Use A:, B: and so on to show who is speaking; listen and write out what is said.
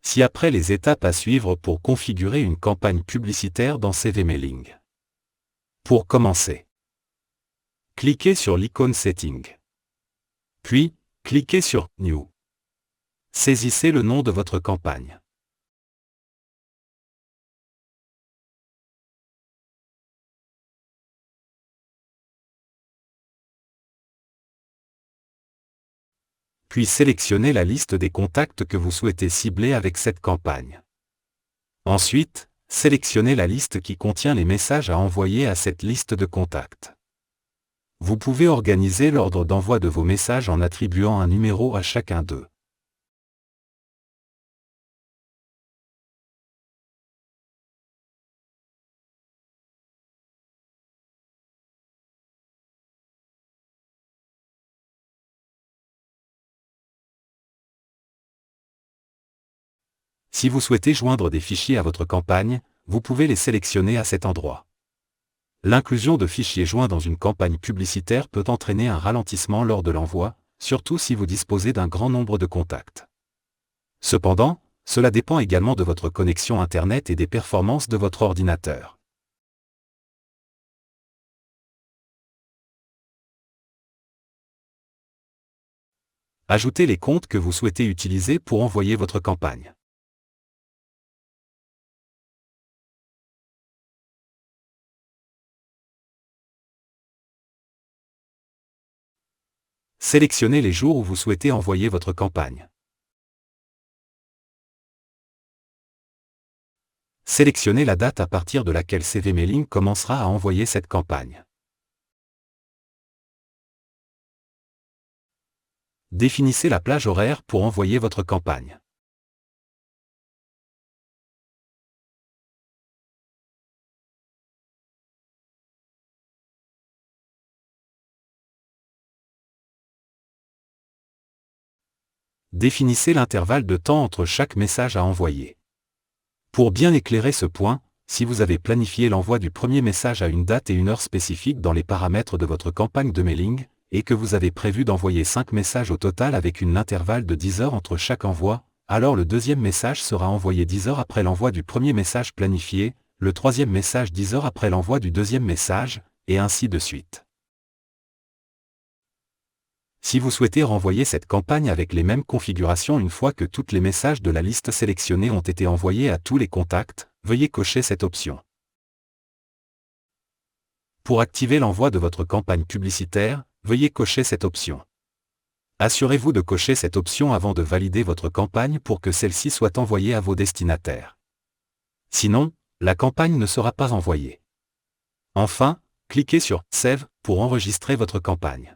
A: Ci après les étapes à suivre pour configurer une campagne publicitaire dans CV Mailing. Pour commencer, cliquez sur l'icône Settings. Puis, cliquez sur New. Saisissez le nom de votre campagne. Puis sélectionnez la liste des contacts que vous souhaitez cibler avec cette campagne. Ensuite, sélectionnez la liste qui contient les messages à envoyer à cette liste de contacts. Vous pouvez organiser l'ordre d'envoi de vos messages en attribuant un numéro à chacun d'eux. Si vous souhaitez joindre des fichiers à votre campagne, vous pouvez les sélectionner à cet endroit. L'inclusion de fichiers joints dans une campagne publicitaire peut entraîner un ralentissement lors de l'envoi, surtout si vous disposez d'un grand nombre de contacts. Cependant, cela dépend également de votre connexion Internet et des performances de votre ordinateur. Ajoutez les comptes que vous souhaitez utiliser pour envoyer votre campagne. Sélectionnez les jours où vous souhaitez envoyer votre campagne. Sélectionnez la date à partir de laquelle CV Mailing commencera à envoyer cette campagne. Définissez la plage horaire pour envoyer votre campagne. Définissez l'intervalle de temps entre chaque message à envoyer. Pour bien éclairer ce point, si vous avez planifié l'envoi du premier message à une date et une heure spécifiques dans les paramètres de votre campagne de mailing, et que vous avez prévu d'envoyer 5 messages au total avec un intervalle de 10 heures entre chaque envoi, alors le deuxième message sera envoyé 10 heures après l'envoi du premier message planifié, le troisième message 10 heures après l'envoi du deuxième message, et ainsi de suite. Si vous souhaitez renvoyer cette campagne avec les mêmes configurations une fois que tous les messages de la liste sélectionnée ont été envoyés à tous les contacts, veuillez cocher cette option. Pour activer l'envoi de votre campagne publicitaire, veuillez cocher cette option. Assurez-vous de cocher cette option avant de valider votre campagne pour que celle-ci soit envoyée à vos destinataires. Sinon, la campagne ne sera pas envoyée. Enfin, cliquez sur « Save » pour enregistrer votre campagne.